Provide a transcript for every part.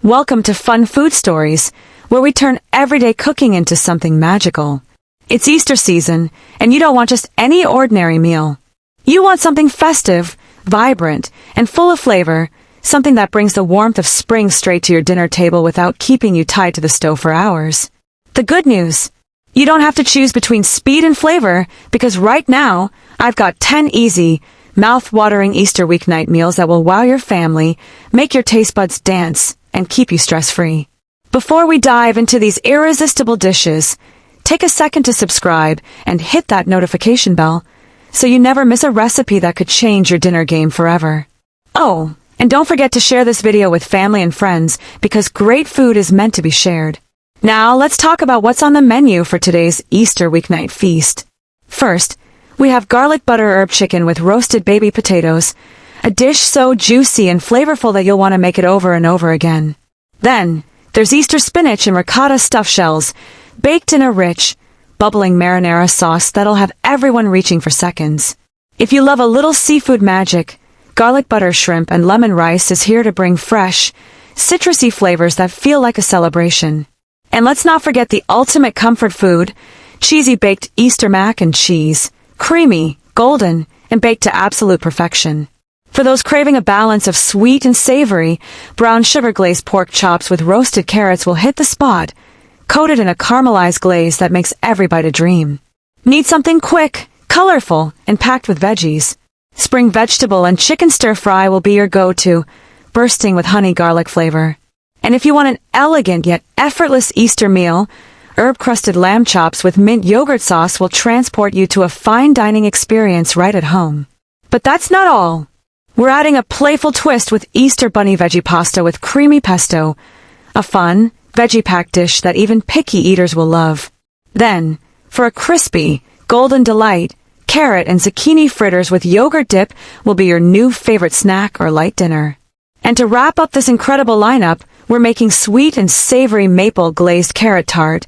Welcome to Fun Food Stories, where we turn everyday cooking into something magical. It's Easter season, and you don't want just any ordinary meal. You want something festive, vibrant, and full of flavor, something that brings the warmth of spring straight to your dinner table without keeping you tied to the stove for hours. The good news: you don't have to choose between speed and flavor, because right now, I've got 10 easy, mouth-watering Easter weeknight meals that will wow your family, make your taste buds dance, and keep you stress-free. Before we dive into these irresistible dishes, take a second to subscribe and hit that notification bell so you never miss a recipe that could change your dinner game forever. Oh, and don't forget to share this video with family and friends, because great food is meant to be shared. Now let's talk about what's on the menu for today's Easter weeknight feast. First, we have garlic butter herb chicken with roasted baby potatoes, a dish so juicy and flavorful that you'll want to make it over and over again. Then, there's Easter spinach and ricotta stuffed shells, baked in a rich, bubbling marinara sauce that'll have everyone reaching for seconds. If you love a little seafood magic, garlic butter shrimp and lemon rice is here to bring fresh, citrusy flavors that feel like a celebration. And let's not forget the ultimate comfort food, cheesy baked Easter mac and cheese, creamy, golden, and baked to absolute perfection. For those craving a balance of sweet and savory, brown sugar glazed pork chops with roasted carrots will hit the spot, coated in a caramelized glaze that makes every bite a dream. Need something quick, colorful, and packed with veggies? Spring vegetable and chicken stir-fry will be your go-to, bursting with honey garlic flavor. And if you want an elegant yet effortless Easter meal, Herb-Crusted lamb chops with mint yogurt sauce will transport you to a fine dining experience right at home. But that's not all. We're adding a playful twist with Easter bunny veggie pasta with creamy pesto, a fun, veggie-packed dish that even picky eaters will love. Then, for a crispy, golden delight, carrot and zucchini fritters with yogurt dip will be your new favorite snack or light dinner. And to wrap up this incredible lineup, we're making sweet and savory maple glazed carrot tart,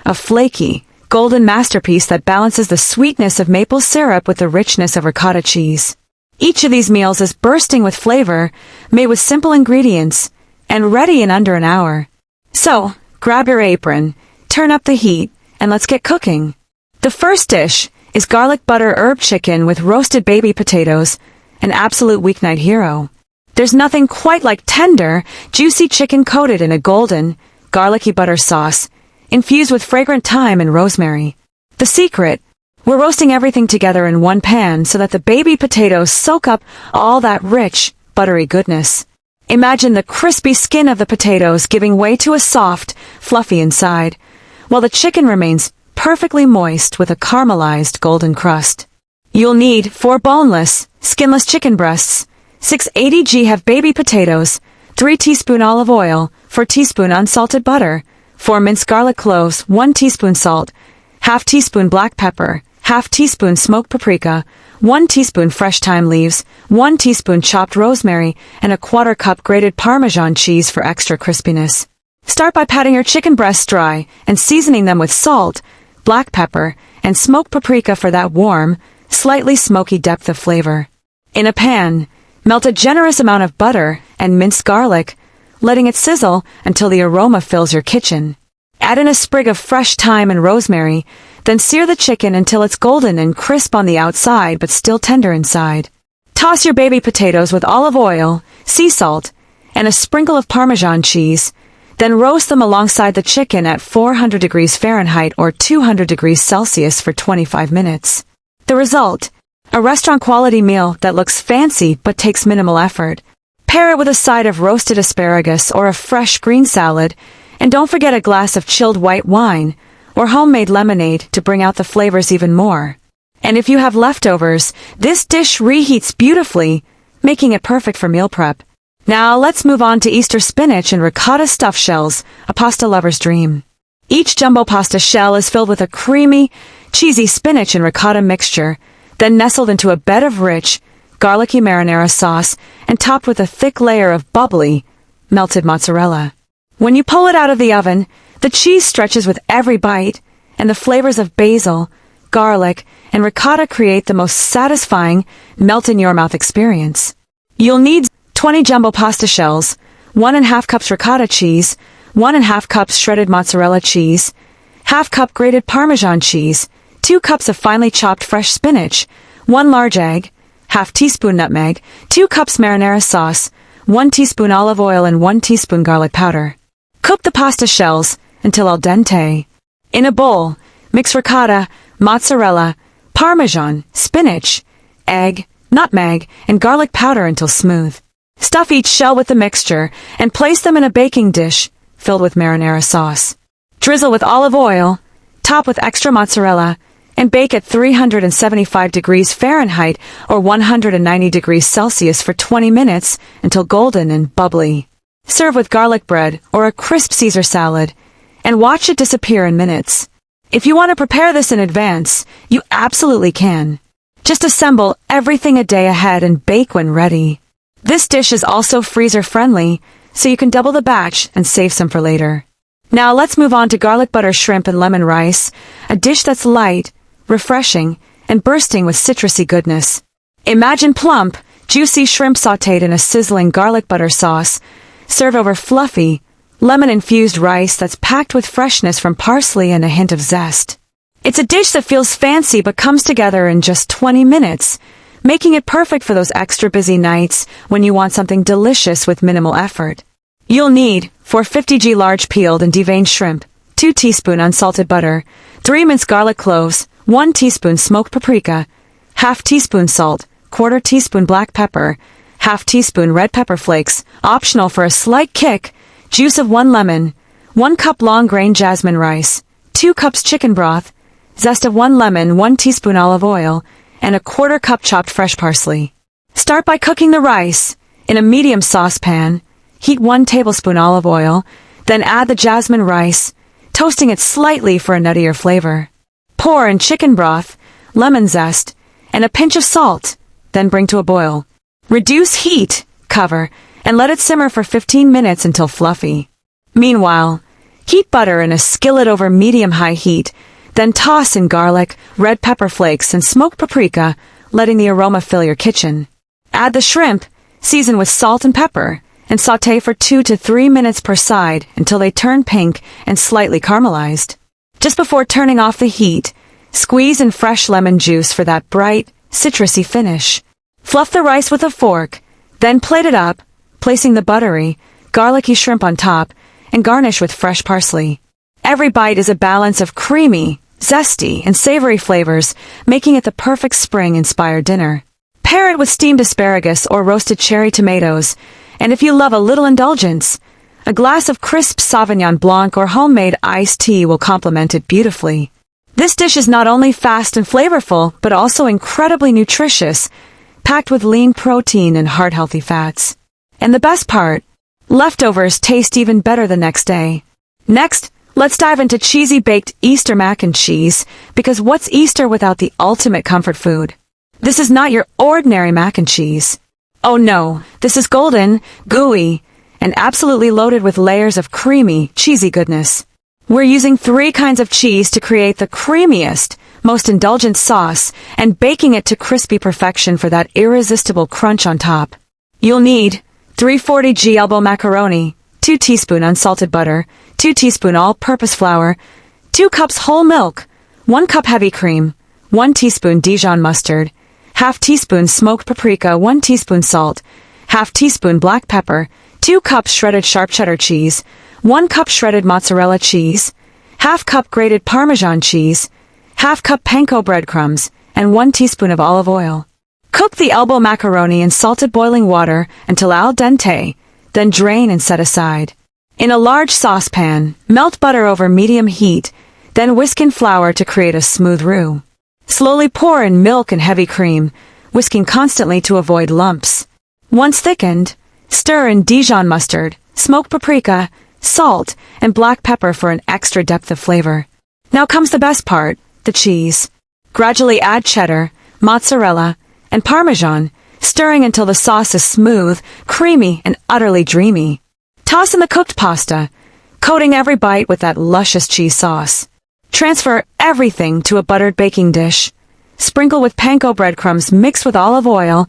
a flaky, golden masterpiece that balances the sweetness of maple syrup with the richness of ricotta cheese. Each of these meals is bursting with flavor, made with simple ingredients, and ready in under an hour. So, grab your apron, turn up the heat, and let's get cooking. The first dish is garlic butter herb chicken with roasted baby potatoes, an absolute weeknight hero. There's nothing quite like tender, juicy chicken coated in a golden, garlicky butter sauce, infused with fragrant thyme and rosemary. The secret: we're roasting everything together in one pan so that the baby potatoes soak up all that rich, buttery goodness. Imagine the crispy skin of the potatoes giving way to a soft, fluffy inside, while the chicken remains perfectly moist with a caramelized golden crust. You'll need 4 boneless, skinless chicken breasts, 680 g have baby potatoes, 3 teaspoon olive oil, 4 teaspoon unsalted butter, 4 minced garlic cloves, 1 teaspoon salt, half teaspoon black pepper, half teaspoon smoked paprika, 1 teaspoon fresh thyme leaves, 1 teaspoon chopped rosemary, and a 1/4 cup grated Parmesan cheese for extra crispiness. Start by patting your chicken breasts dry and seasoning them with salt, black pepper, and smoked paprika for that warm, slightly smoky depth of flavor. In a pan, melt a generous amount of butter and minced garlic, letting it sizzle until the aroma fills your kitchen. Add in a sprig of fresh thyme and rosemary, then sear the chicken until it's golden and crisp on the outside but still tender inside. Toss your baby potatoes with olive oil, sea salt, and a sprinkle of Parmesan cheese, then roast them alongside the chicken at 400 degrees Fahrenheit or 200 degrees Celsius for 25 minutes. The result: a restaurant-quality meal that looks fancy but takes minimal effort. Pair it with a side of roasted asparagus or a fresh green salad, and don't forget a glass of chilled white wine or homemade lemonade to bring out the flavors even more. And if you have leftovers, this dish reheats beautifully, making it perfect for meal prep. Now let's move on to Easter spinach and ricotta stuffed shells, a pasta lover's dream. Each jumbo pasta shell is filled with a creamy, cheesy spinach and ricotta mixture, then nestled into a bed of rich, garlicky marinara sauce and topped with a thick layer of bubbly, melted mozzarella. When you pull it out of the oven, the cheese stretches with every bite, and the flavors of basil, garlic, and ricotta create the most satisfying, melt-in-your-mouth experience. You'll need 20 jumbo pasta shells, 1½ cups ricotta cheese, 1½ cups shredded mozzarella cheese, ½ cup grated Parmesan cheese, 2 cups of finely chopped fresh spinach, 1 large egg, ½ teaspoon nutmeg, 2 cups marinara sauce, 1 teaspoon olive oil and 1 teaspoon garlic powder. Cook the pasta shells until al dente. In a bowl, mix ricotta, mozzarella, Parmesan, spinach, egg, nutmeg, and garlic powder until smooth. Stuff each shell with the mixture and place them in a baking dish filled with marinara sauce. Drizzle with olive oil, top with extra mozzarella, and bake at 375 degrees Fahrenheit or 190 degrees Celsius for 20 minutes until golden and bubbly. Serve with garlic bread or a crisp Caesar salad, and watch it disappear in minutes. If you want to prepare this in advance, you absolutely can. Just assemble everything a day ahead and bake when ready. This dish is also freezer-friendly, so you can double the batch and save some for later. Now let's move on to garlic butter shrimp and lemon rice, a dish that's light, refreshing, and bursting with citrusy goodness. Imagine plump, juicy shrimp sautéed in a sizzling garlic butter sauce, served over fluffy, lemon-infused rice that's packed with freshness from parsley and a hint of zest. It's a dish that feels fancy but comes together in just 20 minutes, making it perfect for those extra busy nights when you want something delicious with minimal effort. You'll need 450 g large peeled and deveined shrimp, 2 teaspoon unsalted butter, 3 minced garlic cloves, 1 teaspoon smoked paprika, ½ teaspoon salt, 1/4 teaspoon black pepper, ½ teaspoon red pepper flakes, optional for a slight kick, juice of 1 lemon, 1 cup long-grain jasmine rice, 2 cups chicken broth, zest of 1 lemon, 1 teaspoon olive oil, and a 1/4 cup chopped fresh parsley. Start by cooking the rice in a medium saucepan. Heat 1 tablespoon olive oil, then add the jasmine rice, toasting it slightly for a nuttier flavor. Pour in chicken broth, lemon zest, and a pinch of salt, then bring to a boil. Reduce heat, cover, and let it simmer for 15 minutes until fluffy. Meanwhile, heat butter in a skillet over medium-high heat, then toss in garlic, red pepper flakes, and smoked paprika, letting the aroma fill your kitchen. Add the shrimp, season with salt and pepper, and sauté for 2 to 3 minutes per side until they turn pink and slightly caramelized. Just before turning off the heat, squeeze in fresh lemon juice for that bright, citrusy finish. Fluff the rice with a fork, then plate it up, placing the buttery, garlicky shrimp on top, and garnish with fresh parsley. Every bite is a balance of creamy, zesty, and savory flavors, making it the perfect spring-inspired dinner. Pair it with steamed asparagus or roasted cherry tomatoes, and if you love a little indulgence, a glass of crisp Sauvignon Blanc or homemade iced tea will complement it beautifully. This dish is not only fast and flavorful, but also incredibly nutritious, packed with lean protein and heart-healthy fats. And the best part, leftovers taste even better the next day. Next, let's dive into cheesy baked Easter mac and cheese, because what's Easter without the ultimate comfort food? This is not your ordinary mac and cheese. Oh no, this is golden, gooey, and absolutely loaded with layers of creamy, cheesy goodness. We're using 3 kinds of cheese to create the creamiest, most indulgent sauce, and baking it to crispy perfection for that irresistible crunch on top. You'll need 340 g elbow macaroni, 2 teaspoon unsalted butter, 2 teaspoon all-purpose flour, 2 cups whole milk, 1 cup heavy cream, 1 teaspoon Dijon mustard, ½ teaspoon smoked paprika, 1 teaspoon salt, ½ teaspoon black pepper, 2 cups shredded sharp cheddar cheese, 1 cup shredded mozzarella cheese, ½ cup grated Parmesan cheese, ½ cup panko breadcrumbs, and 1 teaspoon of olive oil. Cook the elbow macaroni in salted boiling water until al dente, then drain and set aside. In a large saucepan, melt butter over medium heat, then whisk in flour to create a smooth roux. Slowly pour in milk and heavy cream, whisking constantly to avoid lumps. Once thickened, stir in Dijon mustard, smoked paprika, salt, and black pepper for an extra depth of flavor. Now comes the best part, the cheese. Gradually add cheddar, mozzarella, and Parmesan, stirring until the sauce is smooth, creamy, and utterly dreamy. Toss in the cooked pasta, coating every bite with that luscious cheese sauce. Transfer everything to a buttered baking dish. Sprinkle with panko breadcrumbs mixed with olive oil,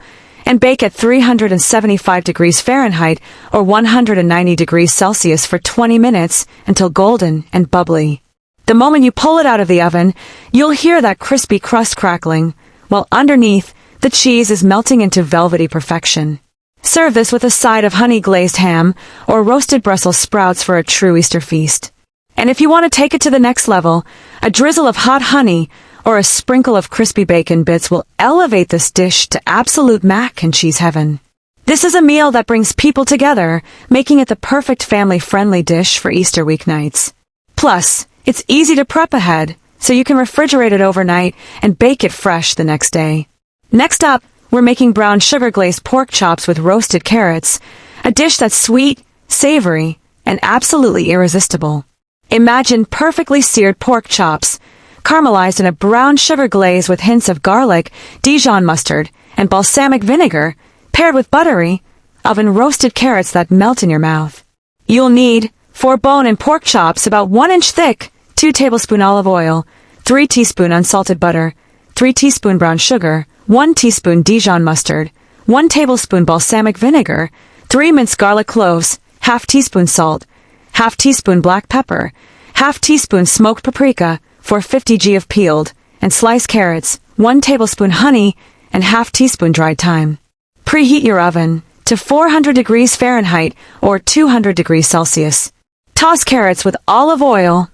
and bake at 375 degrees Fahrenheit or 190 degrees Celsius for 20 minutes until golden and bubbly. The moment you pull it out of the oven, you'll hear that crispy crust crackling, while underneath, the cheese is melting into velvety perfection. Serve this with a side of honey glazed ham or roasted Brussels sprouts for a true Easter feast. And if you want to take it to the next level, a drizzle of hot honey or a sprinkle of crispy bacon bits will elevate this dish to absolute mac and cheese heaven. This is a meal that brings people together, making it the perfect family-friendly dish for Easter weeknights. Plus, it's easy to prep ahead, so you can refrigerate it overnight and bake it fresh the next day. Next up, we're making brown sugar-glazed pork chops with roasted carrots, a dish that's sweet, savory, and absolutely irresistible. Imagine perfectly seared pork chops, caramelized in a brown sugar glaze with hints of garlic, Dijon mustard, and balsamic vinegar, paired with buttery, oven-roasted carrots that melt in your mouth. You'll need 4 bone and pork chops about 1 inch thick, 2 tablespoon olive oil, 3 teaspoon unsalted butter, 3 teaspoon brown sugar, 1 teaspoon Dijon mustard, 1 tablespoon balsamic vinegar, 3 minced garlic cloves, half teaspoon salt, half teaspoon black pepper, half teaspoon smoked paprika, 450 g of peeled and sliced carrots, 1 tablespoon honey, and half teaspoon dried thyme. Preheat your oven to 400 degrees Fahrenheit or 200 degrees Celsius. Toss carrots with olive oil,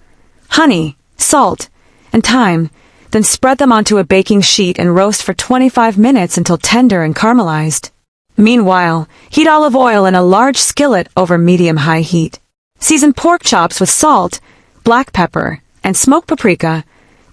honey, salt, and thyme, then spread them onto a baking sheet and roast for 25 minutes until tender and caramelized. Meanwhile, heat olive oil in a large skillet over medium-high heat. Season pork chops with salt, black pepper, and smoked paprika,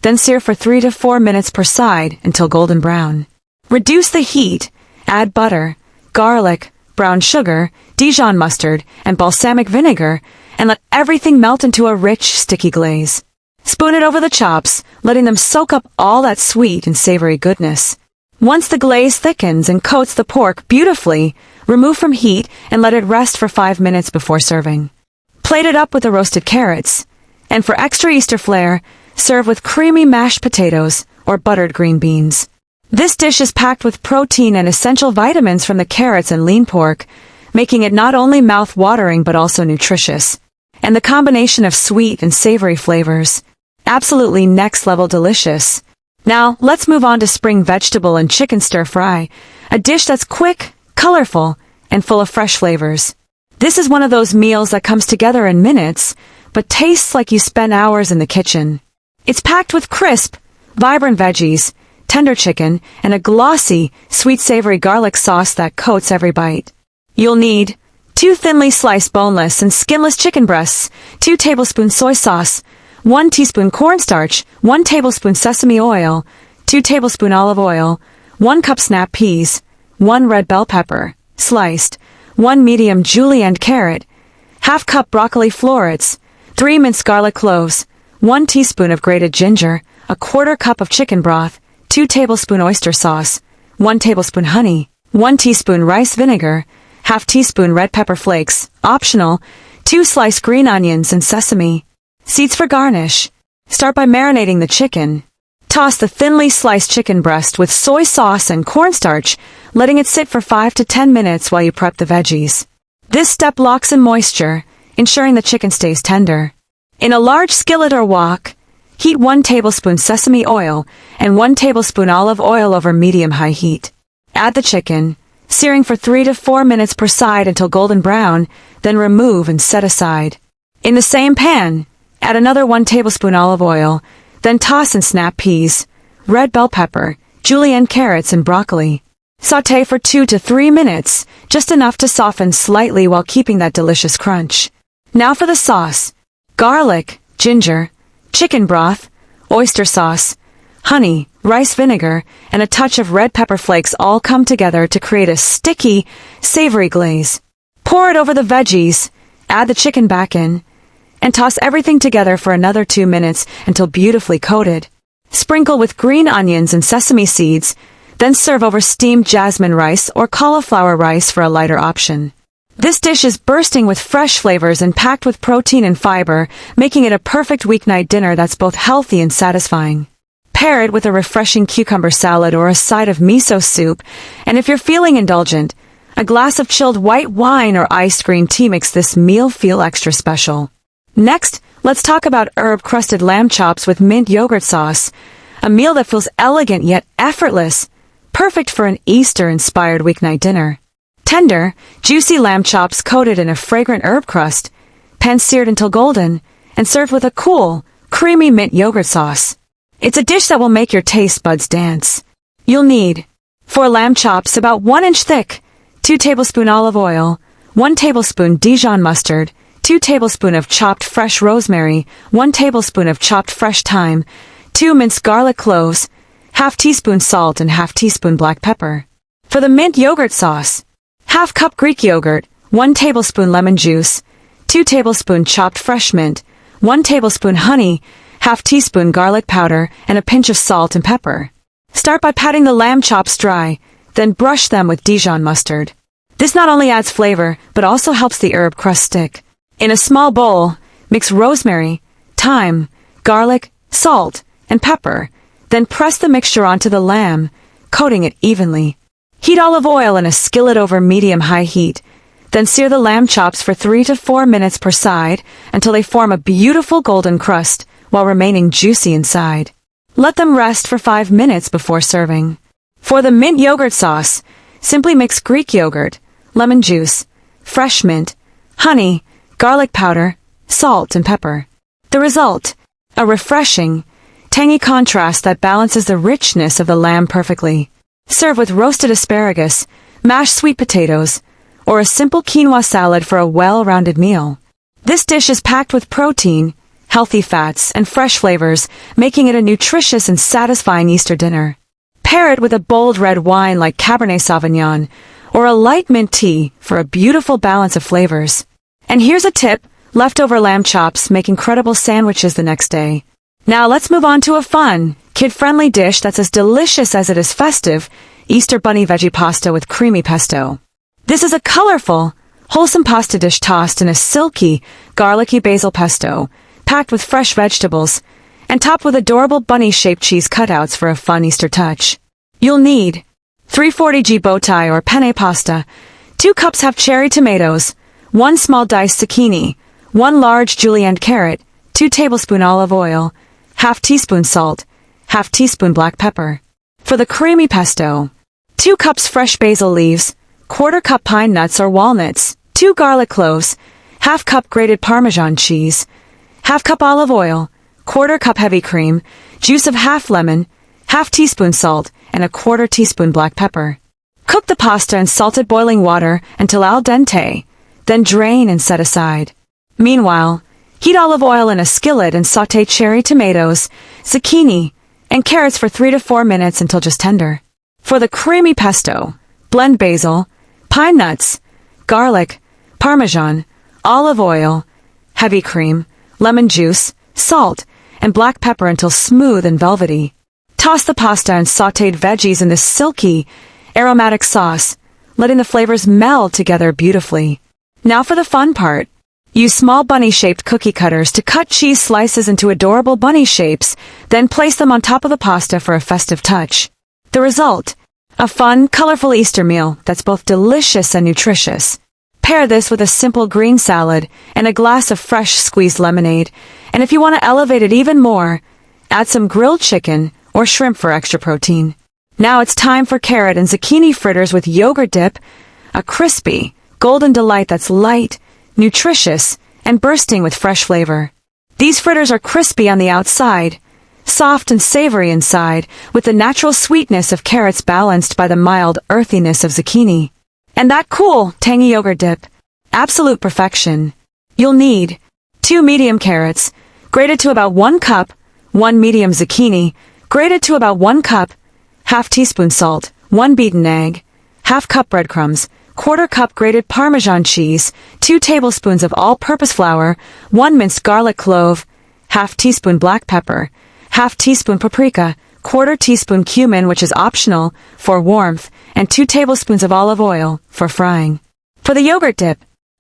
then sear for 3 to 4 minutes per side until golden brown. Reduce the heat, add butter, garlic, brown sugar, Dijon mustard, and balsamic vinegar, and let everything melt into a rich, sticky glaze. Spoon it over the chops, letting them soak up all that sweet and savory goodness. Once the glaze thickens and coats the pork beautifully, remove from heat and let it rest for 5 minutes before serving. Plate it up with the roasted carrots, and for extra Easter flair, serve with creamy mashed potatoes or buttered green beans. This dish is packed with protein and essential vitamins from the carrots and lean pork, making it not only mouth-watering but also nutritious. And the combination of sweet and savory flavors, absolutely next-level delicious. Now, let's move on to spring vegetable and chicken stir-fry, a dish that's quick, colorful, and full of fresh flavors. This is one of those meals that comes together in minutes, but tastes like you spent hours in the kitchen. It's packed with crisp, vibrant veggies, tender chicken, and a glossy, sweet-savory garlic sauce that coats every bite. You'll need 2 thinly sliced boneless and skinless chicken breasts, 2 tablespoons soy sauce, 1 teaspoon cornstarch, 1 tablespoon sesame oil, 2 tablespoon olive oil, 1 cup snap peas, 1 red bell pepper, sliced, 1 medium julienne carrot, half cup broccoli florets, 3 minced garlic cloves, 1 teaspoon of grated ginger, a 1/4 cup of chicken broth, 2 tablespoon oyster sauce, 1 tablespoon honey, 1 teaspoon rice vinegar, half teaspoon red pepper flakes, optional, 2 sliced green onions and sesame seeds for garnish. Start by marinating the chicken. Toss the thinly sliced chicken breast with soy sauce and cornstarch, letting it sit for 5 to 10 minutes while you prep the veggies. This step locks in moisture, ensuring the chicken stays tender. In a large skillet or wok, heat 1 tablespoon sesame oil and 1 tablespoon olive oil over medium-high heat. Add the chicken, searing for 3 to 4 minutes per side until golden brown, then remove and set aside. In the same pan, add another 1 tablespoon olive oil, then toss in snap peas, red bell pepper, julienne carrots, and broccoli. Sauté for 2 to 3 minutes, just enough to soften slightly while keeping that delicious crunch. Now for the sauce. Garlic, ginger, chicken broth, oyster sauce, honey, rice vinegar, and a touch of red pepper flakes all come together to create a sticky, savory glaze. Pour it over the veggies, add the chicken back in, and toss everything together for another 2 minutes until beautifully coated. Sprinkle with green onions and sesame seeds, then serve over steamed jasmine rice or cauliflower rice for a lighter option. This dish is bursting with fresh flavors and packed with protein and fiber, making it a perfect weeknight dinner that's both healthy and satisfying. Pair it with a refreshing cucumber salad or a side of miso soup, and if you're feeling indulgent, a glass of chilled white wine or iced green tea makes this meal feel extra special. Next, let's talk about herb-crusted lamb chops with mint yogurt sauce, a meal that feels elegant yet effortless, perfect for an Easter-inspired weeknight dinner. Tender, juicy lamb chops coated in a fragrant herb crust, pan-seared until golden, and served with a cool, creamy mint yogurt sauce. It's a dish that will make your taste buds dance. You'll need 4 lamb chops about 1 inch thick, 2 tablespoons olive oil, 1 tablespoon Dijon mustard, 2 tablespoons of chopped fresh rosemary, 1 tablespoon of chopped fresh thyme, 2 minced garlic cloves, half teaspoon salt and half teaspoon black pepper. For the mint yogurt sauce, half cup Greek yogurt, 1 tablespoon lemon juice, 2 tablespoon chopped fresh mint, 1 tablespoon honey, half teaspoon garlic powder, and a pinch of salt and pepper. Start by patting the lamb chops dry, then brush them with Dijon mustard. This not only adds flavor, but also helps the herb crust stick. In a small bowl, mix rosemary, thyme, garlic, salt, and pepper, then press the mixture onto the lamb, coating it evenly. Heat olive oil in a skillet over medium-high heat, then sear the lamb chops for 3 to 4 minutes per side until they form a beautiful golden crust while remaining juicy inside. Let them rest for 5 minutes before serving. For the mint yogurt sauce, simply mix Greek yogurt, lemon juice, fresh mint, honey, garlic powder, salt, and pepper. The result, a refreshing, tangy contrast that balances the richness of the lamb perfectly. Serve with roasted asparagus, mashed sweet potatoes, or a simple quinoa salad for a well-rounded meal. This dish is packed with protein, healthy fats, and fresh flavors, making it a nutritious and satisfying Easter dinner. Pair it with a bold red wine like Cabernet Sauvignon, or a light mint tea for a beautiful balance of flavors. And here's a tip, leftover lamb chops make incredible sandwiches the next day. Now let's move on to a fun, kid-friendly dish that's as delicious as it is festive, Easter bunny veggie pasta with creamy pesto. This is a colorful, wholesome pasta dish tossed in a silky, garlicky basil pesto, packed with fresh vegetables, and topped with adorable bunny-shaped cheese cutouts for a fun Easter touch. You'll need 340g bow tie or penne pasta, 2 cups have cherry tomatoes, 1 small diced zucchini, 1 large julienne carrot, 2 tablespoons olive oil, half teaspoon salt, half teaspoon black pepper. For the creamy pesto, 2 cups fresh basil leaves, 1/4 cup pine nuts or walnuts, 2 garlic cloves, half cup grated Parmesan cheese, half cup olive oil, 1/4 cup heavy cream, juice of half lemon, half teaspoon salt, and a 1/4 teaspoon black pepper. Cook the pasta in salted boiling water until al dente, then drain and set aside. Meanwhile, heat olive oil in a skillet and sauté cherry tomatoes, zucchini, and carrots for 3 to 4 minutes until just tender. For the creamy pesto, blend basil, pine nuts, garlic, Parmesan, olive oil, heavy cream, lemon juice, salt, and black pepper until smooth and velvety. Toss the pasta and sautéed veggies in this silky, aromatic sauce, letting the flavors meld together beautifully. Now for the fun part. Use small bunny-shaped cookie cutters to cut cheese slices into adorable bunny shapes, then place them on top of the pasta for a festive touch. The result, a fun, colorful Easter meal that's both delicious and nutritious. Pair this with a simple green salad and a glass of fresh squeezed lemonade, and if you want to elevate it even more, add some grilled chicken or shrimp for extra protein. Now it's time for carrot and zucchini fritters with yogurt dip, a crispy, golden delight that's light, nutritious, and bursting with fresh flavor. These fritters are crispy on the outside, soft and savory inside, with the natural sweetness of carrots balanced by the mild earthiness of zucchini. And that cool, tangy yogurt dip. Absolute perfection. You'll need 2 medium carrots, grated to about 1 cup, 1 medium zucchini, grated to about 1 cup, half teaspoon salt, 1 beaten egg, half cup breadcrumbs, 1/4 cup grated Parmesan cheese, 2 tablespoons of all-purpose flour, 1 minced garlic clove, half teaspoon black pepper, half teaspoon paprika, 1/4 teaspoon cumin, which is optional, for warmth, and 2 tablespoons of olive oil, for frying. For the yogurt dip,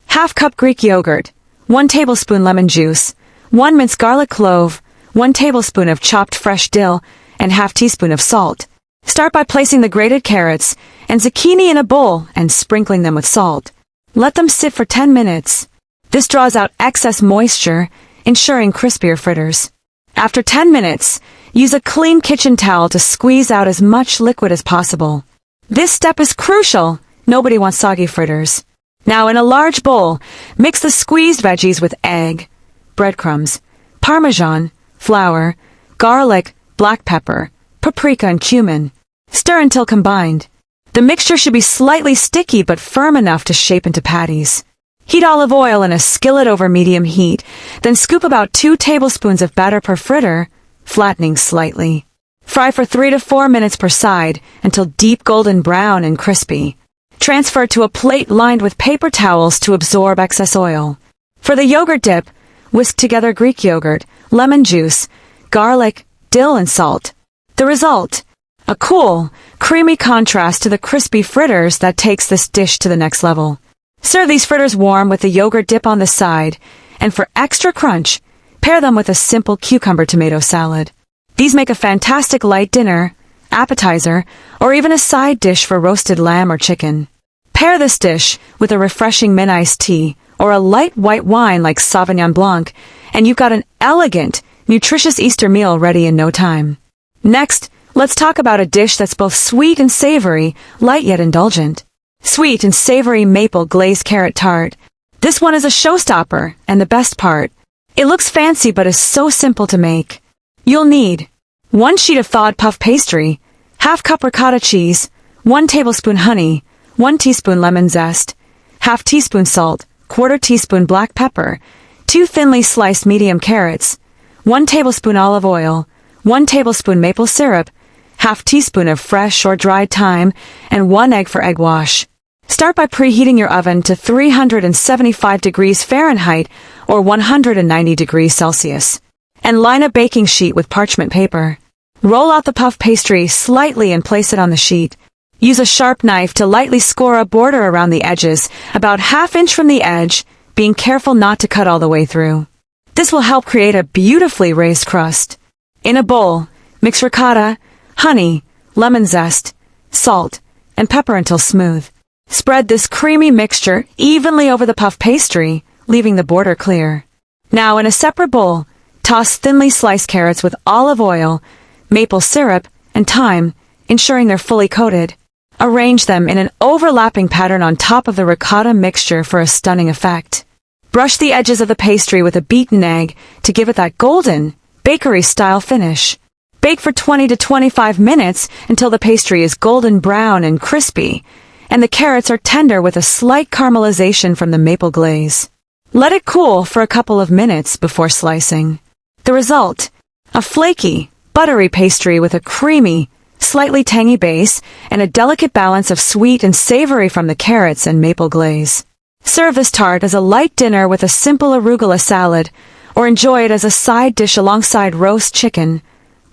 half cup Greek yogurt, 1 tablespoon lemon juice, 1 minced garlic clove, 1 tablespoon of chopped fresh dill, and half teaspoon of salt. Start by placing the grated carrots and zucchini in a bowl and sprinkling them with salt. Let them sit for 10 minutes. This draws out excess moisture, ensuring crispier fritters. After 10 minutes, use a clean kitchen towel to squeeze out as much liquid as possible. This step is crucial. Nobody wants soggy fritters. Now in a large bowl, mix the squeezed veggies with egg, breadcrumbs, parmesan, flour, garlic, black pepper, paprika, and cumin. Stir until combined. The mixture should be slightly sticky but firm enough to shape into patties. Heat olive oil in a skillet over medium heat, then scoop about 2 tablespoons of batter per fritter, flattening slightly. Fry for 3 to 4 minutes per side until deep golden brown and crispy. Transfer to a plate lined with paper towels to absorb excess oil. For the yogurt dip, whisk together Greek yogurt, lemon juice, garlic, dill, and salt. The result: a cool, creamy contrast to the crispy fritters that takes this dish to the next level. Serve these fritters warm with the yogurt dip on the side, and for extra crunch, pair them with a simple cucumber tomato salad. These make a fantastic light dinner, appetizer, or even a side dish for roasted lamb or chicken. Pair this dish with a refreshing mint iced tea or a light white wine like Sauvignon Blanc, and you've got an elegant, nutritious Easter meal ready in no time. Next, let's talk about a dish that's both sweet and savory, light yet indulgent. Sweet and savory maple glazed carrot tart. This one is a showstopper, and the best part: it looks fancy but is so simple to make. You'll need 1 sheet of thawed puff pastry, half cup ricotta cheese, 1 tablespoon honey, 1 teaspoon lemon zest, half teaspoon salt, 1/4 teaspoon black pepper, 2 thinly sliced medium carrots, 1 tablespoon olive oil, 1 tablespoon maple syrup, half teaspoon of fresh or dried thyme, and 1 egg for egg wash. Start by preheating your oven to 375 degrees Fahrenheit or 190 degrees Celsius, and line a baking sheet with parchment paper. Roll out the puff pastry slightly and place it on the sheet. Use a sharp knife to lightly score a border around the edges, about 1/2 inch from the edge, being careful not to cut all the way through. This will help create a beautifully raised crust. In a bowl, mix ricotta, honey, lemon zest, salt, and pepper until smooth. Spread this creamy mixture evenly over the puff pastry, leaving the border clear. Now in a separate bowl, toss thinly sliced carrots with olive oil, maple syrup, and thyme, ensuring they're fully coated. Arrange them in an overlapping pattern on top of the ricotta mixture for a stunning effect. Brush the edges of the pastry with a beaten egg to give it that golden, bakery-style finish. Bake for 20 to 25 minutes until the pastry is golden brown and crispy, and the carrots are tender with a slight caramelization from the maple glaze. Let it cool for a couple of minutes before slicing. The result: a flaky, buttery pastry with a creamy, slightly tangy base and a delicate balance of sweet and savory from the carrots and maple glaze. Serve this tart as a light dinner with a simple arugula salad, or enjoy it as a side dish alongside roast chicken,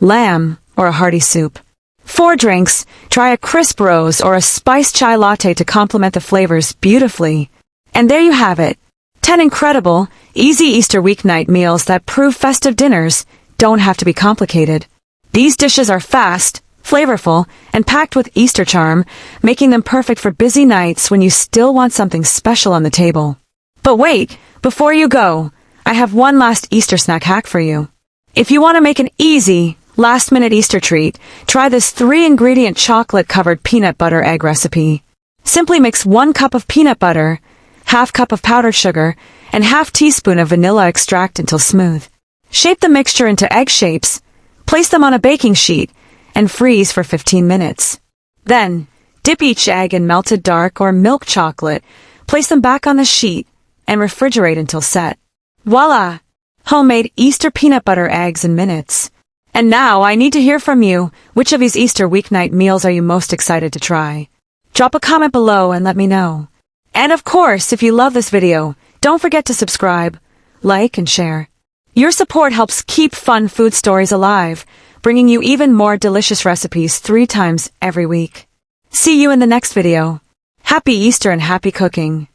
lamb, or a hearty soup. For drinks, try a crisp rose or a spiced chai latte to complement the flavors beautifully. And there you have it. 10 incredible, easy Easter weeknight meals that prove festive dinners don't have to be complicated. These dishes are fast, flavorful, and packed with Easter charm, making them perfect for busy nights when you still want something special on the table. But wait, before you go, I have one last Easter snack hack for you. If you want to make an easy, last-minute Easter treat, try this 3-ingredient chocolate-covered peanut butter egg recipe. Simply mix 1 cup of peanut butter, 1/2 cup of powdered sugar, and 1/2 teaspoon of vanilla extract until smooth. Shape the mixture into egg shapes, place them on a baking sheet, and freeze for 15 minutes. Then, dip each egg in melted dark or milk chocolate, place them back on the sheet, and refrigerate until set. Voila! Homemade Easter peanut butter eggs in minutes. And now I need to hear from you. Which of these Easter weeknight meals are you most excited to try? Drop a comment below and let me know. And of course, if you love this video, don't forget to subscribe, like, and share. Your support helps keep fun food stories alive, bringing you even more delicious recipes 3 times every week. See you in the next video. Happy Easter and happy cooking!